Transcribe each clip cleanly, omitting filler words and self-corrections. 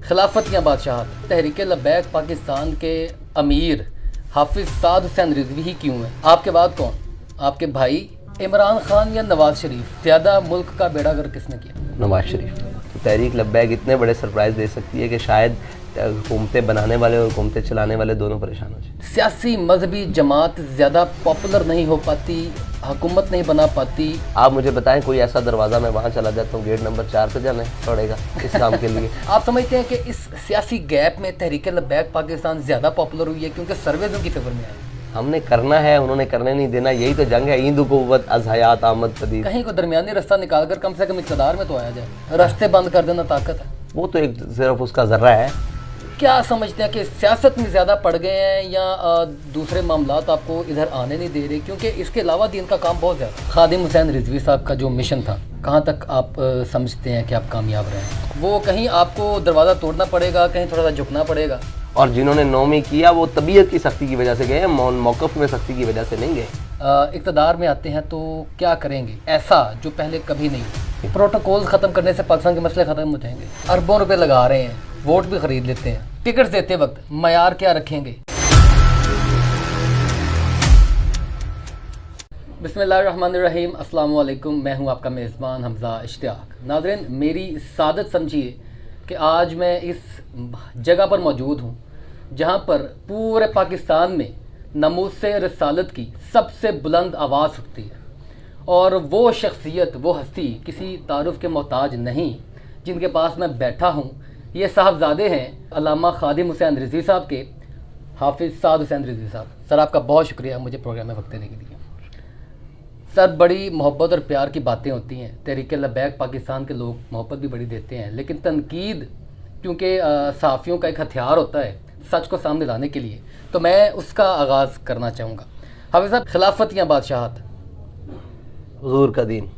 खिलाफत या बादशाहत, तहरीक लब्बैक पाकिस्तान के अमीर हाफिज साद हुसैन रिजवी ही क्यों है? आपके बाद कौन? आपके भाई इमरान खान या नवाज शरीफ? ज़्यादा मुल्क का बेड़ा गर्क किसने किया? नवाज शरीफ। तो तहरीक लब्बैक इतने बड़े सरप्राइज़ दे सकती है कि शायद हुकूमतें बनाने वाले और हुकूमतें चलाने वाले दोनों परेशान हो जाए। सियासी मजहबी जमात ज़्यादा पॉपुलर नहीं हो पाती, हुकूमत नहीं बना पाती। आप मुझे बताएं कोई ऐसा दरवाज़ा, मैं वहाँ चला जाता हूँ, गेट नंबर 4 पे जाना पड़ेगा इस काम के लिए। आप समझते हैं कि इस सियासी गैप में तहरीक लब्बैक पाकिस्तान ज़्यादा पॉपुलर हुई है क्योंकि सर्वेज उनकी फेवर में आए? हमने करना है, उन्होंने करने नहीं देना, यही तो जंग है। ईंद कुव्वत अज़ हयात आमद पदीद। कहीं को दरमियानी रास्ता निकाल कर कम से कम इक़्तिदार में तो आया जाए। रास्ते बंद कर देना ताकत है, वो तो एक सिर्फ उसका ज़र्रा है। क्या समझते हैं कि सियासत में ज़्यादा पड़ गए हैं या दूसरे मामलात आपको इधर आने नहीं दे रहे? क्योंकि इसके अलावा दीन का काम बहुत ज़्यादा। खादिम हुसैन रिजवी साहब का जो मिशन था, कहाँ तक आप समझते हैं कि आप कामयाब रहे हैं? वो कहीं आपको दरवाज़ा तोड़ना पड़ेगा, कहीं थोड़ा सा झुकना पड़ेगा? और जिन्होंने 9वीं किया वो तबीयत की सख्ती की वजह से गए, मौक़िफ़ में सख्ती की वजह से नहीं गए। इक़्तिदार में आते हैं तो क्या करेंगे ऐसा जो पहले कभी नहीं? प्रोटोकॉल ख़त्म करने से पाकिस्तान के मसले ख़त्म हो जाएंगे। अरबों रुपए लगा रहे हैं, वोट भी ख़रीद लेते हैं, टिकट्स देते वक्त मयार क्या रखेंगे? बिस्मिल्लाहिर्रहमानिर्रहीम, अस्सलाम वालेकुम। मैं हूं आपका मेज़बान हमज़ा इश्तियाक। नाज़रीन, मेरी सादत समझिए कि आज मैं इस जगह पर मौजूद हूं जहां पर पूरे पाकिस्तान में नमूसे रिसालत की सबसे बुलंद आवाज़ उठती है, और वो शख्सियत, वो हस्ती किसी तारुफ के मोहताज नहीं। जिनके पास मैं बैठा हूँ ये साहबजादे हैं अल्लामा खादिम हुसैन रिजवी साहब के, हाफिज साद हुसैन रिजवी साहब। सर, आपका बहुत शुक्रिया मुझे प्रोग्राम में वक्त देने के लिए। सर, बड़ी मोहब्बत और प्यार की बातें होती हैं। तहरीक लब्बैक पाकिस्तान के लोग मोहब्बत भी बड़ी देते हैं, लेकिन तनकीद क्योंकि सहाफ़ियों का एक हथियार होता है सच को सामने लाने के लिए, तो मैं उसका आगाज़ करना चाहूँगा। हाफिज साहब, खिलाफत या बादशाहत? हुजूर का दीन।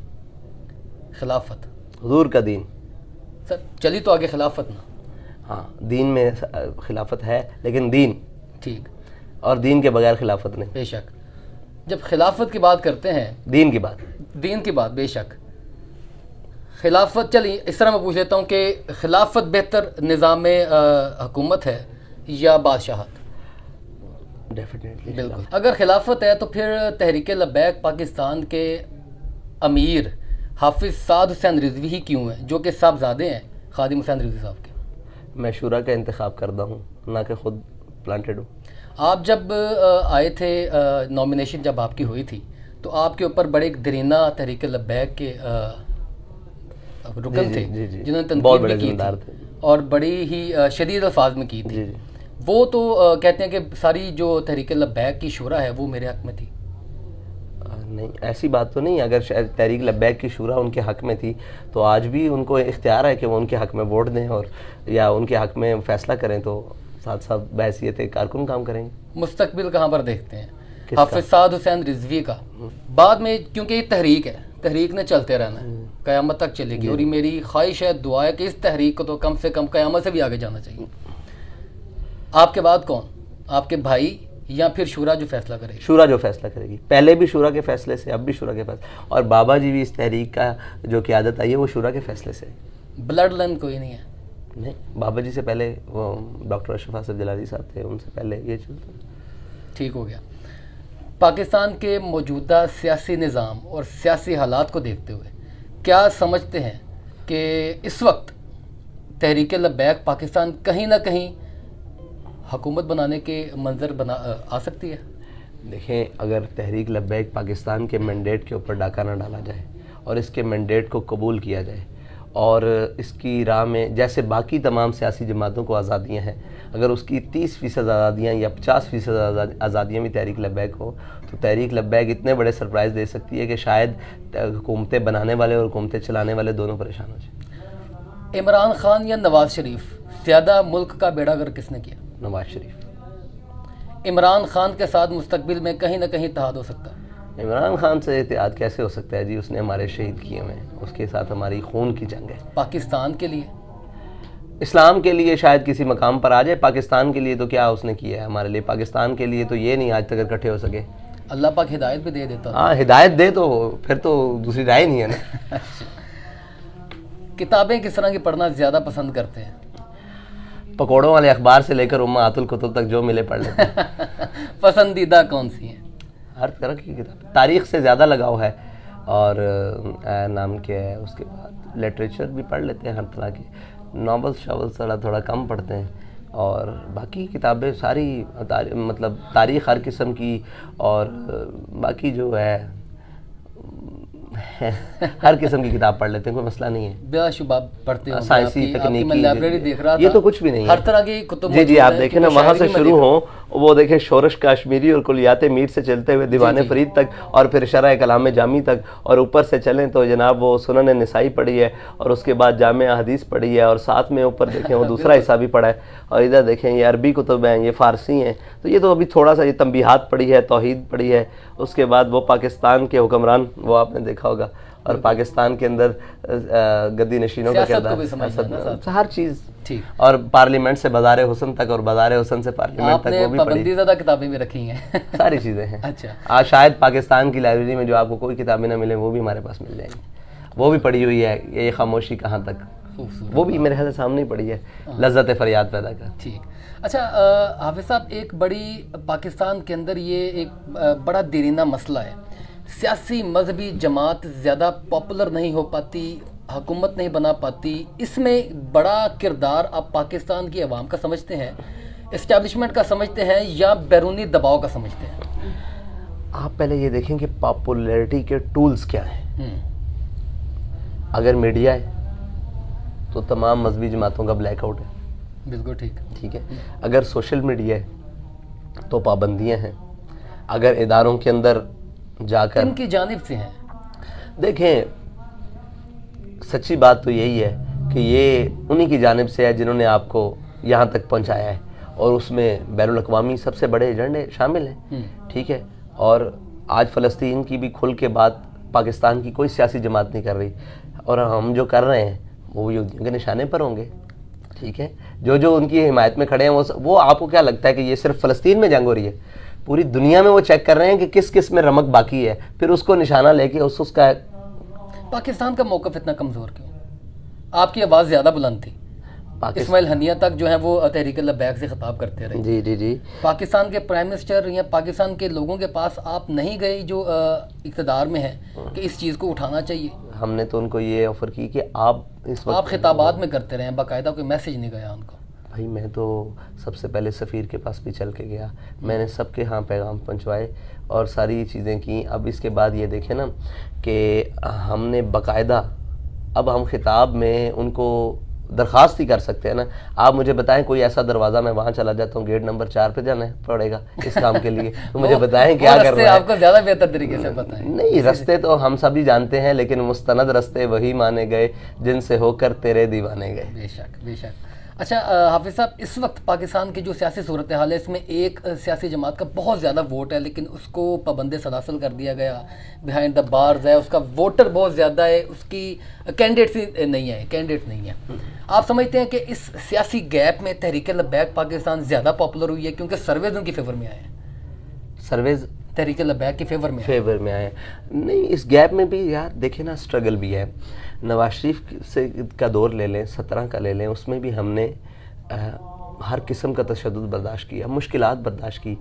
खिलाफत, हुजूर का दीन। सर चली तो आगे खिलाफत ना। हाँ, दीन में खिलाफत है, लेकिन दीन ठीक, और दीन के बगैर खिलाफत नहीं। बेशक। जब खिलाफत की बात करते हैं, दीन की बात, दीन की बात, बेशक। खिलाफत, चलिए इस तरह मैं पूछ लेता हूँ कि खिलाफत बेहतर निज़ाम हुकूमत है या बादशाहत? डेफिनेटली बिल्कुल। अगर खिलाफत है तो फिर तहरीक लब्बैक पाकिस्तान के अमीर हाफिज साद हुसैन रिजवी ही क्यों है, जो कि साहबजादे हैं खादिम हुसैन रिजवी साहब के? मैं शुरा का इंतखाब करता हूँ, ना कि खुद प्लांटेड हूँ। आप जब आए थे, नॉमिनेशन जब आपकी हुई थी, तो आपके ऊपर बड़े एक दरीना तहरीक लब्बैक के रुकन थे जिन्होंने तनकीद भी की थी और बड़ी ही शदीद अल्फाज में की थी। वो तो कहते हैं कि सारी जो तहरीक लब्बैक की शुरा है वो मेरे हक में थी। नहीं, ऐसी बात तो नहीं। अगर तहरीक लब्बैक की शुरा उनके हक में थी तो आज भी उनको इख्तियार है कि वो उनके हक में वोट दें और या उनके हक में फ़ैसला करें, तो साथ साथ बहैसियत कारकुन काम करेंगे। मुस्तकबिल कहाँ पर देखते हैं हाफिज साद हुसैन रिजवी का? बाद में, क्योंकि ये तहरीक है, तहरीक ने चलते रहना है, क़यामत तक चलेगी, और ये मेरी ख्वाहिश है, दुआ है कि इस तहरीक को तो कम से कम क़यामत से भी आगे जाना चाहिए। आपके बाद कौन? आपके भाई या फिर शुरा जो फैसला करेगी? शुरा जो फैसला करेगी। पहले भी शुरा के फैसले से, अब भी शुरा के फैसले, और बाबा जी भी इस तहरीक का जो क़यादत आई है वो शुरा के फैसले से। ब्लड लाइन कोई नहीं है? नहीं, बाबा जी से पहले वो डॉक्टर अशरफ आसिफ जलाली साहब थे, उनसे पहले ये चलता। ठीक हो गया। पाकिस्तान के मौजूदा सियासी निज़ाम और सियासी हालात को देखते हुए क्या समझते हैं कि इस वक्त तहरीक लब्बैक पाकिस्तान कहीं ना कहीं हुकूमत बनाने के मंजर आ सकती है? देखें, अगर तहरीक लब्बैक पाकिस्तान के मैंडेट के ऊपर डाका ना डाला जाए और इसके मैंडेट को कबूल किया जाए और इसकी राह में जैसे बाकी तमाम सियासी जमातों को आज़ादियाँ हैं, अगर उसकी 30% आज़ादियाँ या 50% आज़ादियाँ भी तहरीक लब्बैक हो, तो तहरीक लब्बैक इतने बड़े सरप्राइज़ दे सकती है कि शायद हुकूमतें बनाने वाले और हुकूमतें चलाने वाले दोनों परेशान हो जाए। इमरान खान या नवाज शरीफ, ज़्यादा मुल्क का बेड़ा गर्क किसने किया? नवाज शरीफ। इमरान खान के साथ मुस्तकबिल में कहीं ना कहीं इत्तेहाद हो सकता है? इमरान खान से इत्तेहाद कैसे हो सकता है जी? उसने हमारे शहीद किए हुए हैं, उसके साथ हमारी खून की जंग है। पाकिस्तान के लिए, इस्लाम के लिए शायद किसी मकाम पर आ जाए, पाकिस्तान के लिए तो क्या उसने किया है हमारे लिए? पाकिस्तान के लिए तो ये नहीं आज तक इकट्ठे हो सके। अल्लाह पाक हिदायत भी दे देता। हाँ, हिदायत दे तो फिर तो दूसरी राय नहीं है ना। किताबें किस तरह की पढ़ना ज़्यादा पसंद करते हैं? पकौड़ों वाले अखबार से लेकर उम्मातुल कुतुब तक जो मिले पढ़ लेते हैं। पसंदीदा कौन सी हैं? हर तरह की किताब, तारीख से ज़्यादा लगाव है, और नाम क्या है उसके बाद लिटरेचर भी पढ़ लेते हैं, हर तरह के नॉवेल्स शॉवेल्स थोड़ा कम पढ़ते हैं, और बाकी किताबें सारी मतलब तारीख़ हर किस्म की, और बाकी जो है हर किस्म की किताब पढ़ लेते हैं, कोई मसला नहीं है। बेशुबा पढ़ते हो? साइंसी तकनीकी, मैं लाइब्रेरी देख रहा था, ये तो कुछ भी नहीं हर है, तरह की कुतुब जी आप देखें ना, वहाँ से शुरू हो हो, वो देखें शोरश काश्मीरी और कुलियात मीर से चलते हुए दीवाने फरीद तक, और फिर शरह कलाम जामी तक, और ऊपर से चलें तो जनाब वो सुनन निसाई पढ़ी है, और उसके बाद जामे हदीस पढ़ी है, और साथ में ऊपर देखें वो दूसरा हिस्सा भी पढ़ा है, और इधर देखें ये अरबी कुतुब हैं, ये फ़ारसी हैं, तो ये तो अभी थोड़ा सा, ये तंबीहात पढ़ी है, तौहीद पढ़ी है, उसके बाद वो पाकिस्तान के हुक्मरान, वो आपने देखा होगा, और पाकिस्तान के अंदर गद्दी नशीनों का किरदार, हर चीज़, और पार्लियामेंट से बाज़ार हुसन तक, और बाज़ार हुसन से पार्लियामेंट तक, वो भी पढ़ी, ज़्यादा किताबें भी रखी हैं। सारी चीज़ें हैं। अच्छा, आज शायद पाकिस्तान की लाइब्रेरी में जो आपको कोई किताबें ना मिले, वो भी हमारे पास मिल जाएंगी, वो भी पढ़ी हुई है, ये खामोशी कहाँ तक, वो भी मेरे ख्याल से सामने ही पड़ी है, लज्जत फरियाद पैदा कर। ठीक। अच्छा हाफिज़ साहब, एक बड़ी पाकिस्तान के अंदर ये एक बड़ा देरीना मसला है, सियासी मजहबी जमात ज़्यादा पॉपुलर नहीं हो पाती, हुकूमत नहीं बना पाती, इसमें बड़ा किरदार आप पाकिस्तान की आवाम का समझते हैं, इस्टेब्लिशमेंट का समझते हैं, या बैरूनी दबाव का समझते हैं? आप पहले ये देखें कि पॉपुलैरिटी के टूल्स क्या हैं। अगर मीडिया है तो तमाम मजहबी जमातों का ब्लैकआउट है, बिल्कुल ठीक है। अगर सोशल मीडिया है तो पाबंदियां हैं, अगर इदारों के अंदर जाकर, इनकी जानिब से हैं। देखें, सच्ची बात तो यही है कि ये उन्हीं की जानिब से है जिन्होंने आपको यहाँ तक पहुँचाया है, और उसमें बैनुल अक़वामी सबसे बड़े एजेंडे शामिल हैं, ठीक है। और आज फ़लस्तीन की भी खुल के बात पाकिस्तान की कोई सियासी जमात नहीं कर रही, और हम जो कर रहे हैं वो यहूदियों के निशाने पर होंगे, ठीक है। जो उनकी हिमायत में खड़े हैं, वो आपको क्या लगता है कि ये सिर्फ फ़लस्तीन में जंग हो रही है? पूरी दुनिया में वो चेक कर रहे हैं कि किस किस में रमक बाकी है, फिर उसको निशाना लेके उसका। पाकिस्तान का मौक़िफ़ इतना कमज़ोर क्यों? आपकी आवाज़ ज़्यादा बुलंद थी, इस्माइल हनिया तक जो है वो तहरीक लब्बैक से खिताब करते रहे। जी। पाकिस्तान के प्राइम मिनिस्टर या पाकिस्तान के लोगों के पास आप नहीं गए जो इक़्तिदार में है कि इस चीज़ को उठाना चाहिए? हमने तो उनको ये ऑफ़र की कि आप इस वक्त, आप खिताबात में करते रहे, बाकायदा कोई मैसेज नहीं गया उनको? भाई मैं तो सबसे पहले सफ़ीर के पास भी चल के गया, मैंने सबके यहाँ पैगाम पहुँचवाए और सारी चीज़ें की। अब इसके बाद ये देखें ना कि हमने बाकायदा, अब हम खिताब में उनको दरख्वास्त ही कर सकते हैं ना। आप मुझे बताएं कोई ऐसा दरवाज़ा, मैं वहाँ चला जाता हूँ, गेट नंबर 4 पे जाना पड़ेगा इस काम के लिए, तो मुझे बताएं क्या करना है। आपको ज़्यादा बेहतर तरीके से बताएं। नहीं, रास्ते तो हम सभी जानते हैं, लेकिन मुस्तनद रास्ते वही माने गए जिनसे होकर तेरे दीवाने गए। बेशक। अच्छा हाफिज़ साहब, इस वक्त पाकिस्तान की जो सियासी सूरत हाल है, इसमें एक सियासी जमात का बहुत ज़्यादा वोट है, लेकिन उसको पाबंद सलासल कर दिया गया, बिहाइंड द बार्स है, उसका वोटर बहुत ज़्यादा है, उसकी कैंडिडेट नहीं है। आप समझते हैं कि इस सियासी गैप में तहरीक लब्बैक पाकिस्तान ज़्यादा पॉपुलर हुई है क्योंकि सर्वेज उनकी फेवर में आए हैं? सर्वेज तहरीक लब्बैक के फेवर में आए? नहीं, इस गैप में भी यार देखें ना, स्ट्रगल भी है। नवाज शरीफ से का दौर ले लें, 17 का ले लें, उसमें भी हमने हर किस्म का तशद्दुद बर्दाश्त किया, मुश्किलात बर्दाश्त की,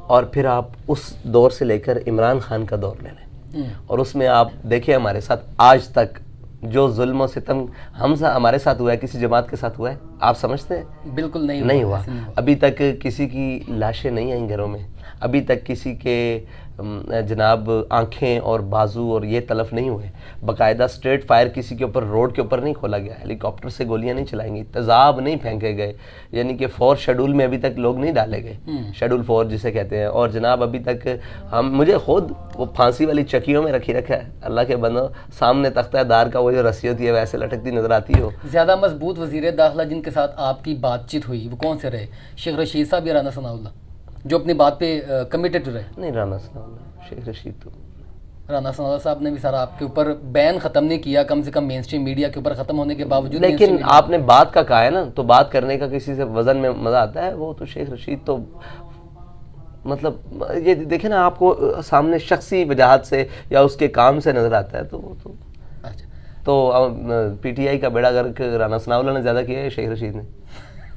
और फिर आप उस दौर से लेकर इमरान खान का दौर ले लें, और उसमें आप देखें हमारे साथ आज तक जो जुल्म और सितम हमारे साथ हुआ है, किसी जमात के साथ हुआ है? आप समझते हैं? बिल्कुल नहीं हुआ। अभी तक किसी की लाशें नहीं आई घरों में, अभी तक किसी के जनाब आंखें और बाजू और ये तलफ नहीं हुए, बाकायदा स्ट्रेट फायर किसी के ऊपर, रोड के ऊपर नहीं खोला गया, हेलीकॉप्टर से गोलियां नहीं चलाएंगी, तेज़ाब नहीं फेंके गए, यानी कि 4 शेड्यूल में अभी तक लोग नहीं डाले गए, शेड्यूल 4 जिसे कहते हैं। और जनाब अभी तक मुझे खुद वो फांसी वाली चक्कियों में रखा है, अल्लाह के बंदो, सामने तख्ता दार का वो जो रस्सी होती है वैसे लटकती नजर आती हो। ज़्यादा मजबूत वज़ीर दाखिला जिनके साथ आपकी बातचीत हुई वो कौन से रहे? शेख रशीद साहब या राना सनाउल्लाह, जो अपनी बात पे कमिटेड रहे? नहीं, राना सनाउल्लाह, शेख रशीद तो राना सनाउल्लाह साहब ने भी सारा आपके ऊपर बैन ख़त्म नहीं किया, कम से कम मेन स्ट्रीम मीडिया के ऊपर ख़त्म होने के बावजूद। लेकिन आपने बात का कहा है ना, तो बात करने का किसी से वजन में मज़ा आता है। वो तो शेख रशीद तो मतलब ये देखें ना, आपको सामने शख्सी वजाहत से या उसके काम से नज़र आता है, तो वो तो अच्छा, तो PTI का बेड़ा गर्क राना सनाउल्लाह ने ज़्यादा किया है शेख रशीद ने?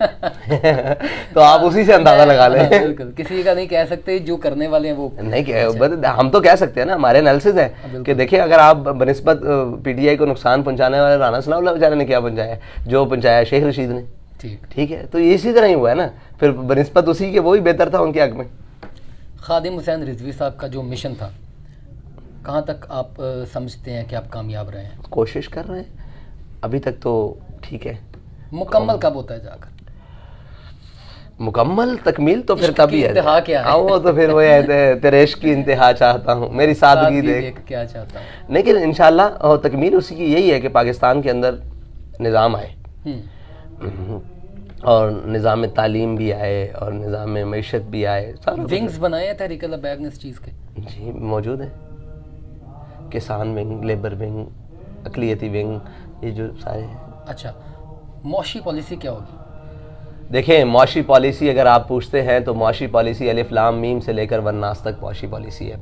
तो आप उसी से अंदाजा लगा लें। बिल्कुल, किसी का नहीं कह सकते, जो करने वाले हैं वो नहीं कह, हम तो कह सकते हैं ना, हमारे एनालिसिस है कि देखिए अगर आप बनिस्बत पीटीआई को नुकसान पहुंचाने वाले राना सनाउल्लाह बेचारे ने क्या पहुंचाया, जो पहुंचाया शेख रशीद ने। ठीक है, तो इसी तरह ही हुआ है ना, फिर बनिस्बत उसी के वही बेहतर था उनके हक में। खादिम हुसैन रिजवी साहब का जो मिशन था, कहाँ तक आप समझते हैं कि आप कामयाब रहे हैं? कोशिश कर रहे हैं अभी तक तो ठीक है। मुकम्मल कब होता है जाकर? मुकम्मल तकमील तो फिर इश्क तभी की है। इंतहा क्या है? वो तो फिर वो है, तेरे इश्क की इंतहा चाहता हूँ, मेरी सादगी देख क्या चाहता हूँ। लेकिन इंशाल्लाह तकमील उसी की यही है कि पाकिस्तान के अंदर निज़ाम आए, और निज़ाम तालीम भी आए और निज़ाम मईशत भी आए। विंग्स बनाए हैं तहरीक लबैक ने इस चीज़ के? जी मौजूद है, किसान विंग, लेबर विंग, अक़लियती विंग, ये जो सारे हैं। अच्छा, मौशी पॉलिसी क्या होगी? देखें, मौशी पॉलिसी अगर आप पूछते हैं तो मौशी पॉलिसी अलिफ लाम मीम से लेकर वन्नास तक मौशी पॉलिसी है।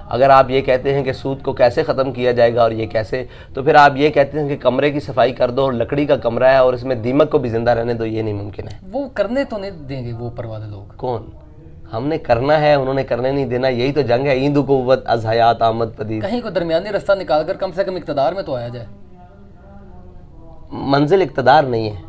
अगर आप ये कहते हैं कि सूद को कैसे ख़त्म किया जाएगा और ये कैसे, तो फिर आप ये कहते हैं कि कमरे की सफाई कर दो और लकड़ी का कमरा है और इसमें दीमक को भी जिंदा रहने दो, ये नहीं मुमकिन है। वो करने तो नहीं देंगे वो ऊपर वाले लोग। कौन? हमने करना है, उन्होंने करने नहीं देना, यही तो जंग है। ईंद कुव्वत अज़ हयात आमद पदीद। कहीं को दरमियानी रास्ता निकाल कर कम से कम इक़्तिदार में तो आया जाए। मंजिल इक़्तिदार नहीं है,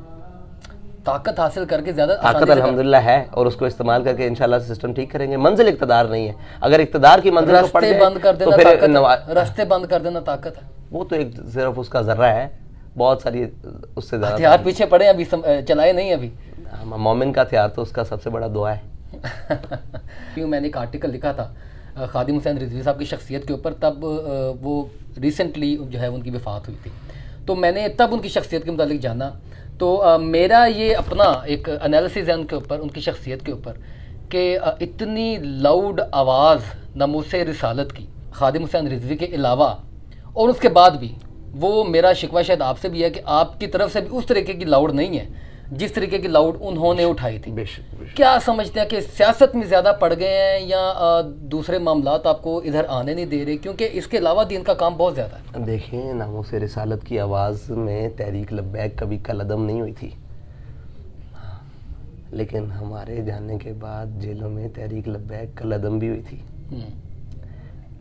ताकत हासिल करके ज्यादा ताकत अल्हम्दुलिल्लाह है और उसको इस्तेमाल करके इंशाल्लाह सिस्टम ठीक करेंगे। मंजिल इक़्तिदार नहीं है। अगर इक़्तिदार की मंजिल को पड़ जाए बंद कर देना तो फिर रास्ते बंद कर देना ताकत है। वो तो एक सिर्फ उसका जर्रा है, बहुत सारी उससे ज्यादा हथियार पीछे पड़े, अभी चलाए नहीं अभी। मोमिन का हथियार तो उसका सबसे बड़ा दुआ है। क्यों, मैंने एक आर्टिकल लिखा था खादिम हुसैन रिजवी साहब की शख्सियत के ऊपर, तब वो रिसेंटली जो है उनकी वफ़ात हुई थी, तो मैंने तब उनकी शख्सियत के मुतालिक जाना। तो मेरा ये अपना एक एनालिसिस है उनके ऊपर, उनकी शख्सियत के ऊपर, कि इतनी लाउड आवाज़ नमूसे रिसालत की खादिम हुसैन रिजवी के अलावा और उसके बाद भी, वो मेरा शिकवा शायद आपसे भी है कि आपकी तरफ से भी उस तरीके की लाउड नहीं है जिस तरीके की लाउड उन्होंने उठाई थी। क्या समझते हैं कि सियासत में ज़्यादा पड़ गए हैं या दूसरे मामलात आपको इधर आने नहीं दे रहे? क्योंकि इसके अलावा दिन का काम बहुत ज़्यादा है। देखिए, नामों-ए रिसालत की आवाज़ में तहरीक लब्बैक कभी कलअदम नहीं हुई थी, लेकिन हमारे जानने के बाद जेलों में तहरीक लब्बैक कलअदम भी हुई थी।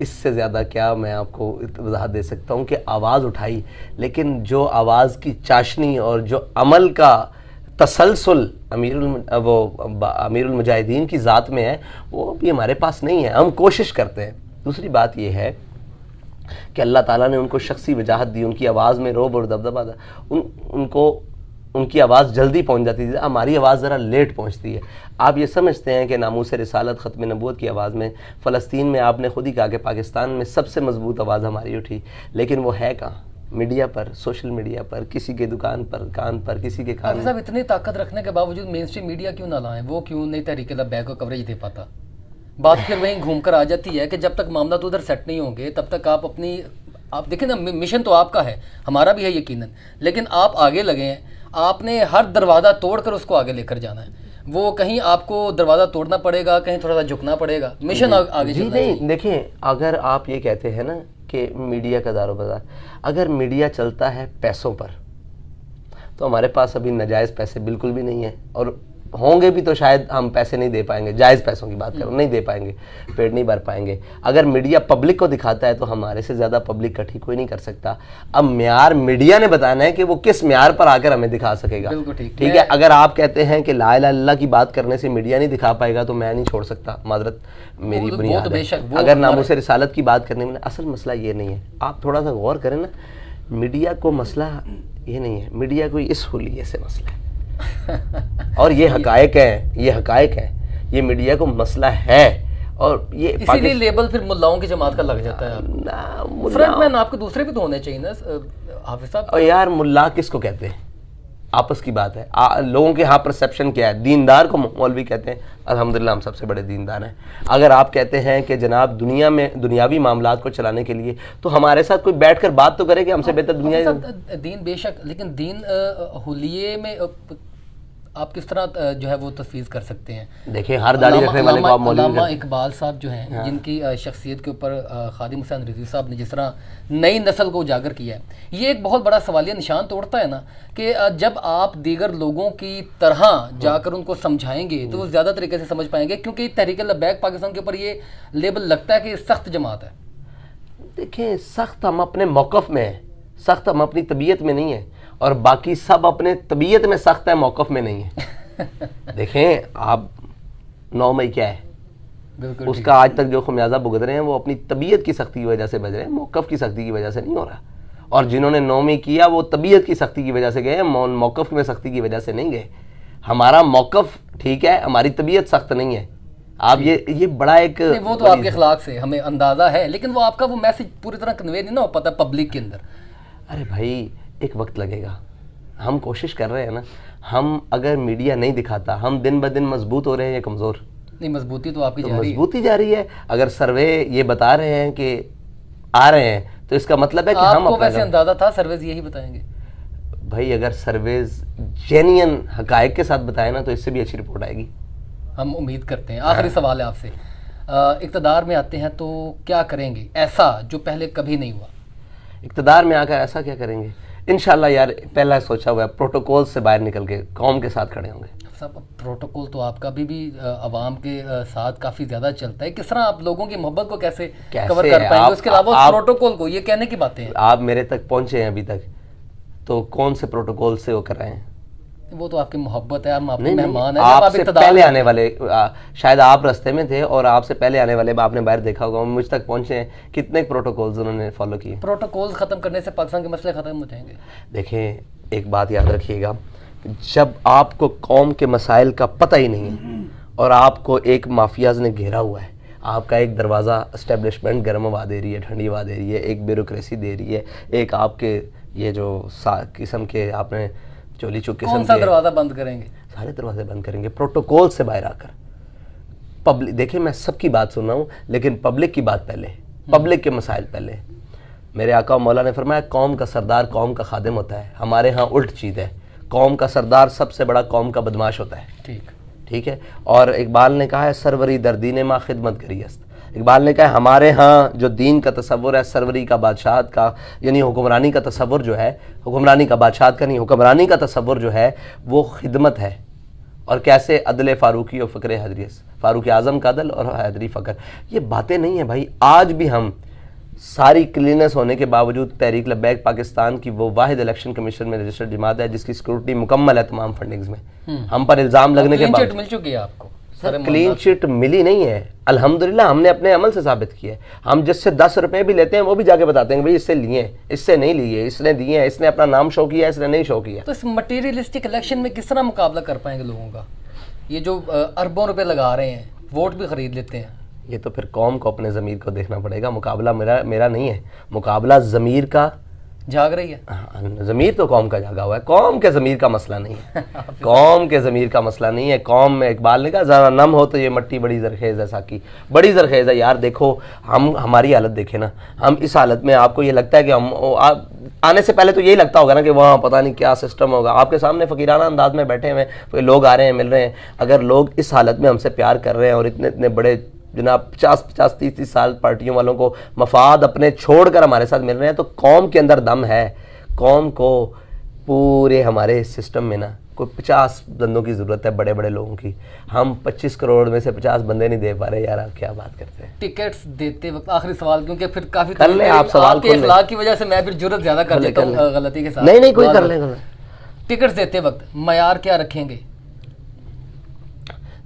इससे ज़्यादा क्या मैं आपको वजाहत दे सकता हूँ कि आवाज़ उठाई, लेकिन जो आवाज़ की चाशनी और जो अमल का तसलसल अमीरुल मुजाहिदीन की ज़ात में है, वो भी हमारे पास नहीं है। हम कोशिश करते हैं। दूसरी बात ये है कि अल्लाह ताला ने उनको शख्सी वजाहत दी, उनकी आवाज़ में रोब और दबदबा था, उनको उनकी आवाज़ जल्दी पहुंच जाती थी, हमारी आवाज़ ज़रा लेट पहुंचती है। आप ये समझते हैं कि नामूस रिसालत ख़त्म नबूवत की आवाज़ में फ़लस्तीन में आपने खुद ही कहा कि पाकिस्तान में सबसे मजबूत आवाज़ हमारी उठी, लेकिन वो है कहाँ? मीडिया पर, सोशल मीडिया पर, किसी के दुकान पर, कान पर, किसी के कान। साहब, इतनी ताकत रखने के बावजूद मेन स्ट्रीम मीडिया क्यों ना लाएं? वो क्यों नहीं तहरीक लब्बैक को कवरेज दे पाता? बात फिर वहीं घूम कर आ जाती है कि जब तक मामला तो उधर सेट नहीं होंगे तब तक आप देखें ना, मिशन तो आपका है, हमारा भी है यकीनन, लेकिन आप आगे लगे हैं, आपने हर दरवाज़ा तोड़कर उसको आगे लेकर जाना है। वो कहीं आपको दरवाज़ा तोड़ना पड़ेगा, कहीं थोड़ा सा झुकना पड़ेगा, मिशन आगे चलना है। नहीं, देखें, अगर आप ये कहते हैं ना कि मीडिया का दारो बाजार, अगर मीडिया चलता है पैसों पर, तो हमारे पास अभी नाजायज़ पैसे बिल्कुल भी नहीं है, और होंगे भी तो शायद हम पैसे नहीं दे पाएंगे। जायज़ पैसों की बात करो, नहीं दे पाएंगे, पेट नहीं भर पाएंगे। अगर मीडिया पब्लिक को दिखाता है तो हमारे से ज़्यादा पब्लिक का ठीक कोई नहीं कर सकता। अब म्यार मीडिया ने बताना है कि वो किस म्यार पर आकर हमें दिखा सकेगा। ठीक है, अगर आप कहते हैं कि ला इलाहा इल्लल्लाह की बात करने से मीडिया नहीं दिखा पाएगा तो मैं नहीं छोड़ सकता, माजरत मेरी बुनियाद है। अगर नामूस-ए रिसालत की बात करने में असल मसला ये नहीं है, आप थोड़ा सा गौर करें ना, मीडिया को मसला ये नहीं है, मीडिया को इस हुलिये से मसला है और ये हकायक है, ये हकायक है, ये मीडिया को मसला है। और ये इसीलिए लेबल फिर मुल्लाओं की जमात का लग जाता है। फ्रंटमैन आपको दूसरे भी तो होने चाहिए ना हाफिज साहब। और यार, मुल्ला किसको कहते हैं? आपस की बात है। लोगों के यहाँ परसेप्शन क्या है? दीनदार को मौलवी कहते हैं। अल्हम्दुलिल्लाह हम सबसे बड़े दीनदार हैं। अगर आप कहते हैं कि जनाब दुनिया में दुनियावी मामलात को चलाने के लिए, तो हमारे साथ कोई बैठकर बात तो करे कि हमसे बेहतर दुनिया। दीन बेशक, लेकिन दीन हुलिये में आप किस तरह जो है वो तफवीज़ कर सकते हैं? देखिए, हर दाढ़ी रखने वाले को आप मौलवी अल्लामा इकबाल साहब जो हैं, हाँ। जिनकी शख्सियत के ऊपर खादिम हुसैन रिजवी साहब ने जिस तरह नई नस्ल को उजागर किया है, ये एक बहुत बड़ा सवालिया निशान तोड़ता है ना कि जब आप दीगर लोगों की तरह जाकर उनको समझाएंगे तो वो ज़्यादा तरीके से समझ पाएंगे, क्योंकि तहरीक लब्बैक पाकिस्तान के ऊपर ये लेबल लगता है कि सख्त जमात है। देखिए, सख्त हम अपने मौक़िफ़ में है, सख्त हम अपनी तबीयत में नहीं है, और बाकी सब अपने तबीयत में सख्त है, मौक़िफ़ में नहीं है। देखें आप, 9 मई क्या है, उसका आज तक जो खमियाजा भुगत रहे हैं वो अपनी तबीयत की सख्ती की वजह से बज रहे हैं, मौक़िफ़ की सख्ती की वजह से नहीं हो रहा। और जिन्होंने 9 मई किया वो तबीयत की सख्ती की वजह से गए, मौक़िफ़ में सख्ती की वजह से नहीं गए। हमारा मौक़िफ़ ठीक है, हमारी तबीयत सख्त नहीं है। आप ये बड़ा एक वो तो आपके अखलाक से हमें अंदाज़ा है, लेकिन वो आपका वो मैसेज पूरी तरह कन्वे नहीं ना हो पाता पब्लिक के अंदर। अरे भाई, एक वक्त लगेगा, हम कोशिश कर रहे हैं ना। हम अगर मीडिया नहीं दिखाता, हम दिन ब दिन मजबूत हो रहे हैं या कमज़ोर? नहीं, मजबूती तो आपकी जारी है। मजबूती जारी है। अगर सर्वे ये बता रहे हैं कि आ रहे हैं तो इसका मतलब है कि हम आपको वैसे अंदाजा था सर्वेज यही बताएंगे? भाई, अगर सर्वेज जेन्युइन हकायक के साथ बताए ना तो इससे भी अच्छी रिपोर्ट आएगी, हम उम्मीद करते हैं। आखिरी सवाल है आपसे, इक़्तिदार में आते हैं तो क्या करेंगे ऐसा जो पहले कभी नहीं हुआ? इक़्तिदार में आकर ऐसा क्या करेंगे? इंशाल्लाह यार, पहला सोचा हुआ है, प्रोटोकॉल से बाहर निकल के कौम के साथ खड़े होंगे। सब प्रोटोकॉल तो आपका भी अवाम के साथ काफ़ी ज़्यादा चलता है, किस तरह आप लोगों की मोहब्बत को कैसे कवर कर पाएंगे? उसके अलावा प्रोटोकॉल को, ये कहने की बातें हैं। आप मेरे तक पहुंचे हैं अभी तक, तो कौन से प्रोटोकॉल से वो कर रहे हैं? वो तो आपकी मोहब्बत है, हम आपके मेहमान हैं। आपसे पहले आने वाले, शायद आप रास्ते में थे और आपसे पहले आने वाले आपने बाहर देखा होगा, मुझ तक पहुंचे हैं, कितने प्रोटोकॉल्स उन्होंने फॉलो किए? प्रोटोकॉल्स खत्म करने से पाकिस्तान के मसले खत्म हो जाएंगे। देखें, एक बात याद रखिएगा, जब आपको कौम के मसाइल का पता ही नहीं है और आपको एक माफियाज ने घेरा हुआ है, आपका एक दरवाज़ा एस्टेब्लिशमेंट गर्म हवा दे रही है, ठंडी हवा दे रही है, एक ब्यूरोक्रेसी दे रही है, एक आपके ये जो किस्म के आपने चोली चुप किस्म के, कौन सा दरवाज़ा बंद करेंगे? सारे दरवाजे बंद करेंगे प्रोटोकॉल से बाहर आकर। पब्लिक, देखिए मैं सबकी बात सुन रहा हूँ, लेकिन पब्लिक की बात पहले, पब्लिक के मसाइल पहले। मेरे आका मौला ने फरमाया, कौम का सरदार कौम का खादिम होता है। हमारे यहाँ उल्ट चीज़ है, कौम का सरदार सबसे बड़ा कौम का बदमाश होता है। ठीक है। और इकबाल ने कहा है, सरवरी दरदीन माँ खिदमत करियस्त। इकबाल ने कहा हमारे यहाँ जो दीन का तसव्वुर है, सरवरी का, बादशाहत का, यानी हुक्मरानी का तसव्वुर जो है, हुक्मरानी का, बादशाहत का नहीं, हुक्मरानी का तसव्वुर जो है वो खिदमत है। और कैसे? अदल फ़ारूकी और फ़क्र हैदरी, फ़ारूक आज़म का अदल और हैदरी फ़क्र। ये बातें नहीं है भाई। आज भी हम सारी क्लीनेस होने के बावजूद तहरीक लब्बैक पाकिस्तान की वो वाहिद इलेक्शन कमीशन में रजिस्टर्ड जमात है जिसकी सिक्योरिटी मुकम्मल है तमाम फंडिंग्स में। हम पर इल्ज़ाम लगने के बाद मिल चुकी है आपको? क्लीन चिट मिली नहीं है, अल्हम्दुलिल्लाह हमने अपने अमल से साबित किया है। हम जिससे 10 रुपए भी लेते हैं वो भी जाके बताते हैं भाई इससे लिए, इससे नहीं लिए, इसने दिए हैं, इसने अपना नाम शो किया, इसने नहीं शो किया। तो इस मटीरियलिस्टिक इलेक्शन में किस तरह मुकाबला कर पाएंगे लोगों का? ये जो अरबों रुपए लगा रहे हैं, वोट भी खरीद लेते हैं। ये तो फिर कौम को अपने ज़मीर को देखना पड़ेगा। मुकाबला मेरा नहीं है, मुकाबला ज़मीर का जाग रही है। ज़मीर तो कौम का जागा हुआ है, कौम के ज़मीर का मसला नहीं है। कौम के ज़मीर का मसला नहीं है। कौम में इकबाल ने कहा ज़रा नम हो तो ये मट्टी बड़ी ज़रखेज़ है, साकी बड़ी ज़रखेज़ है। यार देखो, हम हमारी हालत देखें ना, हम इस हालत में, आपको ये लगता है कि हम आने से पहले तो यही लगता होगा ना कि वहाँ पता नहीं क्या सिस्टम होगा। आपके सामने फ़कीराना अंदाज में बैठे हुए लोग आ रहे हैं, मिल रहे हैं। अगर लोग इस हालत में हमसे प्यार कर रहे हैं और इतने इतने बड़े जनाब 50-50, 30-30 साल पार्टियों वालों को मफाद अपने छोड़कर हमारे साथ मिल रहे हैं, तो कौम के अंदर दम है। कौम को पूरे हमारे सिस्टम में ना कोई 50 बंदों की ज़रूरत है, बड़े बड़े लोगों की। हम 25 करोड़ में से 50 बंदे नहीं दे पा रहे। यार आप क्या बात करते हैं? टिकट्स देते वक्त आखिरी सवाल, क्योंकि फिर काफ़ी कर ले आप सवाल के इखलाक की वजह से मैं फिर जुर्रत ज़्यादा कर लेता हूँ गलती के साथ। नहीं कोई कर ले। टिकट्स देते वक्त मयार क्या रखेंगे?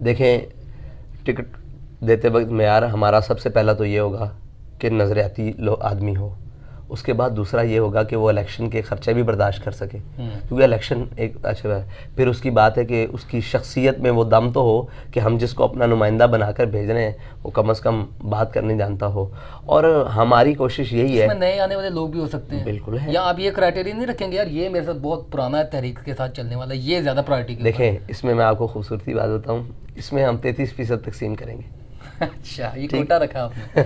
देखें, टिकट देते वक्त मेयार हमारा सबसे पहला तो ये होगा कि नज़रियाती आदमी हो। उसके बाद दूसरा ये होगा कि वो इलेक्शन के ख़र्चे भी बर्दाश्त कर सके, क्योंकि इलेक्शन एक अच्छा है। फिर उसकी बात है कि उसकी शख्सियत में वो दम तो हो कि हम जिसको अपना नुमाइंदा बनाकर भेज रहे हैं वो कम अज़ कम बात करने जानता हो। और हमारी कोशिश यही है, नए आने वाले लोग भी हो सकते हैं। बिल्कुल है। या आप ये क्राइटेरिया नहीं रखेंगे यार ये मेरे साथ बहुत पुराना है, तहरीक के साथ चलने वाला, ये ज़्यादा प्रायोरिटी? देखें, इसमें मैं आपको खूबसूरती बात बताऊँ, इसमें हम 33% तकसीम करेंगे। अच्छा, ये कोटा रखा आपने?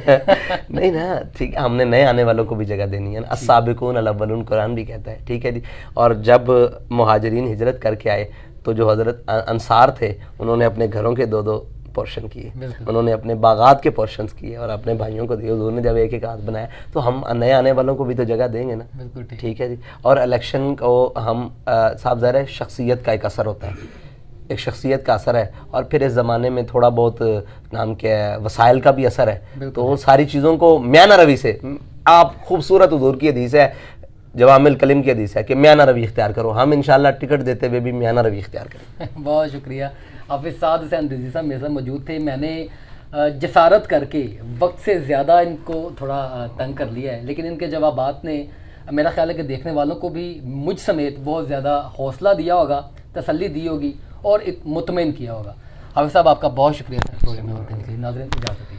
नहीं ना, ठीक है, हमने नए आने वालों को भी जगह देनी है। अस्साबिकून अल अव्वलून कुरान भी कहता है, ठीक है जी। और जब मुहाजिरीन हिजरत करके आए तो जो हज़रत अंसार थे उन्होंने अपने घरों के 2-2 पोर्शन किए, उन्होंने अपने बागात के पोर्शंस किए और अपने भाइयों को दिए। हुजूर ने जब एक एक हाथ बनाया तो हम नए आने वालों को भी तो जगह देंगे ना। बिल्कुल ठीक है जी। और इलेक्शन को हम साहब ज़ाहिर है शख्सियत का एक असर होता है, एक शख्सियत का असर है, और फिर इस ज़माने में थोड़ा बहुत नाम क्या है वसाइल का भी असर है। तो सारी चीज़ों को म्याना रवि से, आप खूबसूरत हुजूर की हदीस है, जवामिल कलीम की हदीस है कि म्याना रवि इख्तियार करो। हम इंशाल्लाह टिकट देते हुए भी म्याना रवि इख्तियार करें। बहुत शुक्रिया। हाफिज़ साद हुसैन रिजवी साहब मेरे साथ मौजूद थे। मैंने जसारत करके वक्त से ज़्यादा इनको थोड़ा तंग कर लिया है, लेकिन इनके जवाबात ने मेरा ख्याल है कि देखने वालों को भी मुझ समेत बहुत ज़्यादा हौसला दिया होगा, तसल्ली दी होगी और मुतमईन किया होगा। हाफिज़ साहब आपका बहुत शुक्रिया प्रोग्राम में होने के लिए। नाज़रीन इजाज़त।